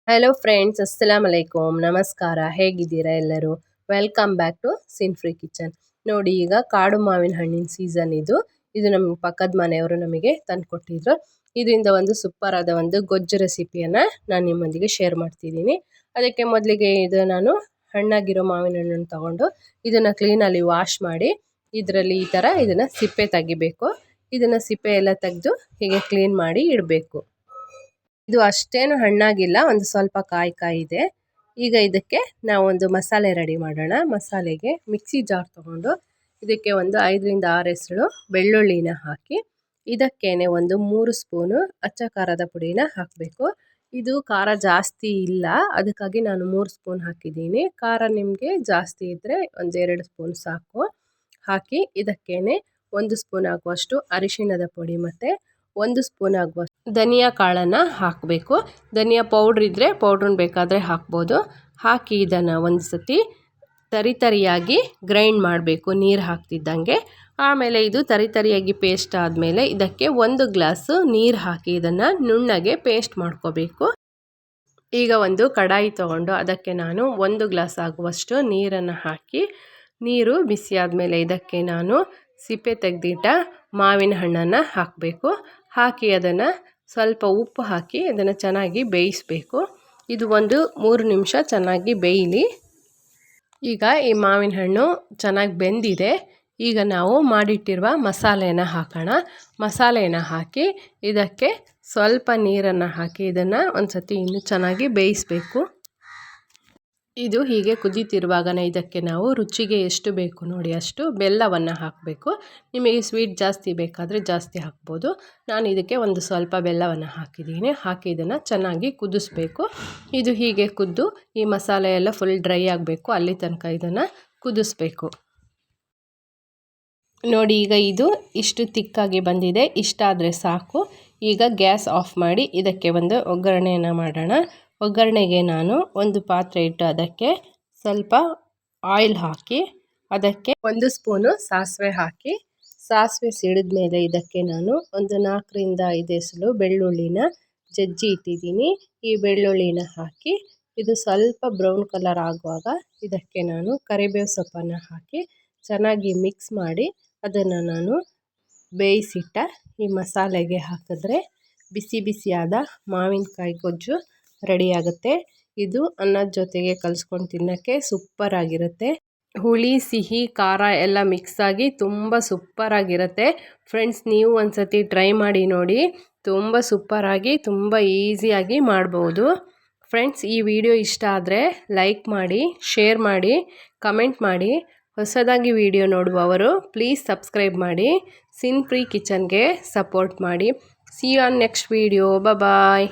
Hello friends, ಅಸ್ಸಲಾಮ್ ಅಲೈಕುಮ್, ನಮಸ್ಕಾರ. ಹೇಗಿದ್ದೀರಾ ಎಲ್ಲರೂ? Welcome back to sin free kitchen. ನೋಡಿ, ಈಗ ಕಾಡು ಮಾವಿನ ಹಣ್ಣಿನ ಸೀಸನ್ ಇದು ನಮ್ಮ ಪಕ್ಕದ ಮನೆಯವರು ನಮಗೆ ತಂದುಕೊಟ್ಟಿದ್ರು. ಇದರಿಂದ ಒಂದು ಸೂಪರ್ ಆದ ಒಂದು ಗೊಜ್ಜು ರೆಸಿಪಿಯನ್ನು ನಾನು ನಿಮ್ಮೊಂದಿಗೆ ಶೇರ್ ಮಾಡ್ತಿದ್ದೀನಿ. ಅದಕ್ಕೆ ಮೊದಲಿಗೆ ನಾನು ಹಣ್ಣಾಗಿರೋ ಮಾವಿನ ಹಣ್ಣನ್ನು ತಗೊಂಡು ಇದನ್ನು ಕ್ಲೀನಲ್ಲಿ ವಾಶ್ ಮಾಡಿ ಇದರಲ್ಲಿ ಈ ಥರ ಇದನ್ನು ಸಿಪ್ಪೆ ತೆಗಿಬೇಕು. ಇದನ್ನು ಸಿಪ್ಪೆ ಎಲ್ಲ ತೆಗೆದು ಹೀಗೆ ಕ್ಲೀನ್ ಮಾಡಿ ಇಡಬೇಕು. ಇದು ಅಷ್ಟೇನು ಹಣ್ಣಾಗಿಲ್ಲ, ಒಂದು ಸ್ವಲ್ಪ ಕಾಯಿ ಇದೆ. ಈಗ ಇದಕ್ಕೆ ನಾವು ಒಂದು ಮಸಾಲೆ ರೆಡಿ ಮಾಡೋಣ. ಮಸಾಲೆಗೆ ಮಿಕ್ಸಿ ಜಾರ್ ತಗೊಂಡು ಇದಕ್ಕೆ ಒಂದು 5ರಿಂದ 6 ಹೆಸರು ಬೆಳ್ಳುಳ್ಳಿನ ಹಾಕಿ ಇದಕ್ಕೇನೆ ಒಂದು 3 ಸ್ಪೂನು ಅಚ್ಚ ಖಾರದ ಪುಡಿನ ಹಾಕಬೇಕು. ಇದು ಖಾರ ಜಾಸ್ತಿ ಇಲ್ಲ, ಅದಕ್ಕಾಗಿ ನಾನು 3 ಸ್ಪೂನ್ ಹಾಕಿದ್ದೀನಿ. ಖಾರ ನಿಮಗೆ ಜಾಸ್ತಿ ಇದ್ದರೆ ಒಂದು 2 ಸ್ಪೂನ್ ಸಾಕು. ಹಾಕಿ ಇದಕ್ಕೇನೆ 1 ಸ್ಪೂನ್ ಆಗುವಷ್ಟು ಅರಿಶಿಣದ ಪುಡಿ ಮತ್ತು 1 ಸ್ಪೂನ್ ಆಗುವಷ್ಟು ಧನಿಯಾ ಕಾಳನ್ನು ಹಾಕಬೇಕು. ಧನಿಯಾ ಪೌಡ್ರ್ ಇದ್ದರೆ ಪೌಡ್ರನ್ನ ಬೇಕಾದರೆ ಹಾಕ್ಬೋದು. ಹಾಕಿ ಇದನ್ನು ಒಂದು ಸತಿ ತರಿಯಾಗಿ ಗ್ರೈಂಡ್ ಮಾಡಬೇಕು ನೀರು ಹಾಕ್ತಿದ್ದಂಗೆ. ಆಮೇಲೆ ಇದು ತರಿಯಾಗಿ ಪೇಸ್ಟ್ ಆದಮೇಲೆ ಇದಕ್ಕೆ 1 ಗ್ಲಾಸು ನೀರು ಹಾಕಿ ಇದನ್ನು ನುಣ್ಣಗೆ ಪೇಸ್ಟ್ ಮಾಡ್ಕೋಬೇಕು. ಈಗ ಒಂದು ಕಡಾಯಿ ತೊಗೊಂಡು ಅದಕ್ಕೆ ನಾನು 1 ಗ್ಲಾಸ್ ಆಗುವಷ್ಟು ನೀರನ್ನು ಹಾಕಿ, ನೀರು ಬಿಸಿ ಆದಮೇಲೆ ಇದಕ್ಕೆ ನಾನು ಸಿಪ್ಪೆ ತೆಗೆದಿಟ್ಟ ಮಾವಿನ ಹಣ್ಣನ್ನು ಹಾಕಬೇಕು. ಹಾಕಿ ಅದನ್ನು ಸ್ವಲ್ಪ ಉಪ್ಪು ಹಾಕಿ ಅದನ್ನು ಚೆನ್ನಾಗಿ ಬೇಯಿಸಬೇಕು. ಇದು ಒಂದು 3 ನಿಮಿಷ ಚೆನ್ನಾಗಿ ಬೇಯಲಿ. ಈಗ ಈ ಮಾವಿನ ಹಣ್ಣು ಚೆನ್ನಾಗಿ ಬೆಂದಿದೆ. ಈಗ ನಾವು ಮಾಡಿಟ್ಟಿರುವ ಮಸಾಲೆನ ಹಾಕೋಣ. ಮಸಾಲೆನ ಹಾಕಿ ಇದಕ್ಕೆ ಸ್ವಲ್ಪ ನೀರನ್ನು ಹಾಕಿ ಇದನ್ನು ಒಂದು ಸತಿ ಇನ್ನೂ ಚೆನ್ನಾಗಿ ಬೇಯಿಸಬೇಕು. ಇದು ಹೀಗೆ ಕುದೀತಿರುವಾಗನೇ ಇದಕ್ಕೆ ನಾವು ರುಚಿಗೆ ಎಷ್ಟು ಬೇಕು ನೋಡಿ ಅಷ್ಟು ಬೆಲ್ಲವನ್ನು ಹಾಕಬೇಕು. ನಿಮಗೆ ಸ್ವೀಟ್ ಜಾಸ್ತಿ ಬೇಕಾದರೆ ಜಾಸ್ತಿ ಹಾಕ್ಬೋದು. ನಾನು ಇದಕ್ಕೆ ಒಂದು ಸ್ವಲ್ಪ ಬೆಲ್ಲವನ್ನು ಹಾಕಿದ್ದೀನಿ. ಹಾಕಿ ಇದನ್ನು ಚೆನ್ನಾಗಿ ಕುದಿಸ್ಬೇಕು. ಇದು ಹೀಗೆ ಕುದ್ದು ಈ ಮಸಾಲೆ ಎಲ್ಲ ಫುಲ್ ಡ್ರೈ ಆಗಬೇಕು, ಅಲ್ಲಿ ತನಕ ಇದನ್ನು ಕುದಿಸ್ಬೇಕು. ನೋಡಿ, ಈಗ ಇದು ಇಷ್ಟು ತಿಕ್ಕಾಗಿ ಬಂದಿದೆ. ಇಷ್ಟಾದರೆ ಸಾಕು. ಈಗ ಗ್ಯಾಸ್ ಆಫ್ ಮಾಡಿ ಇದಕ್ಕೆ ಒಂದು ಒಗ್ಗರಣೆಯನ್ನು ಮಾಡೋಣ. ಒಗ್ಗರಣೆಗೆ ನಾನು ಒಂದು ಪಾತ್ರೆ ಇಟ್ಟು ಅದಕ್ಕೆ ಸ್ವಲ್ಪ ಆಯಿಲ್ ಹಾಕಿ ಅದಕ್ಕೆ 1 ಸ್ಪೂನು ಸಾಸಿವೆ ಹಾಕಿ, ಸಾಸಿವೆ ಸಿಡಿದ ಮೇಲೆ ಇದಕ್ಕೆ ನಾನು ಒಂದು 4ರಿಂದ 5 ಎಸಳು ಬೆಳ್ಳುಳ್ಳಿನ ಜಜ್ಜಿ ಇಟ್ಟಿದ್ದೀನಿ. ಈ ಬೆಳ್ಳುಳ್ಳಿನ ಹಾಕಿ ಇದು ಸ್ವಲ್ಪ ಬ್ರೌನ್ ಕಲರ್ ಆಗುವಾಗ ಇದಕ್ಕೆ ನಾನು ಕರಿಬೇವು ಸೊಪ್ಪನ್ನು ಹಾಕಿ ಚೆನ್ನಾಗಿ ಮಿಕ್ಸ್ ಮಾಡಿ ಅದನ್ನು ನಾನು ಬೇಯಿಸಿಟ್ಟ ಈ ಮಸಾಲೆಗೆ ಹಾಕಿದ್ರೆ ಬಿಸಿ ಬಿಸಿಯಾದ ಮಾವಿನಕಾಯಿ ಗೊಜ್ಜು ರೆಡಿಯಾಗುತ್ತೆ. ಇದು ಅನ್ನದ ಜೊತೆಗೆ ಕಲಿಸ್ಕೊಂಡು ತಿನ್ನೋಕ್ಕೆ ಸೂಪರಾಗಿರುತ್ತೆ. ಹುಳಿ, ಸಿಹಿ, ಖಾರ ಎಲ್ಲ ಮಿಕ್ಸಾಗಿ ತುಂಬ ಸೂಪರಾಗಿರುತ್ತೆ. ಫ್ರೆಂಡ್ಸ್, ನೀವು ಒಂದು ಸತಿ ಟ್ರೈ ಮಾಡಿ ನೋಡಿ. ತುಂಬ ಸೂಪರಾಗಿ ತುಂಬ ಈಸಿಯಾಗಿ ಮಾಡ್ಬೋದು. ಫ್ರೆಂಡ್ಸ್, ಈ ವಿಡಿಯೋ ಇಷ್ಟ ಆದರೆ ಲೈಕ್ ಮಾಡಿ, ಶೇರ್ ಮಾಡಿ, ಕಮೆಂಟ್ ಮಾಡಿ. ಹೊಸದಾಗಿ ವಿಡಿಯೋ ನೋಡುವವರು ಪ್ಲೀಸ್ ಸಬ್ಸ್ಕ್ರೈಬ್ ಮಾಡಿ. ಸಿನ್-ಫ್ರೀ ಕಿಚನ್ಗೆ ಸಪೋರ್ಟ್ ಮಾಡಿ. See you on next video. Bye.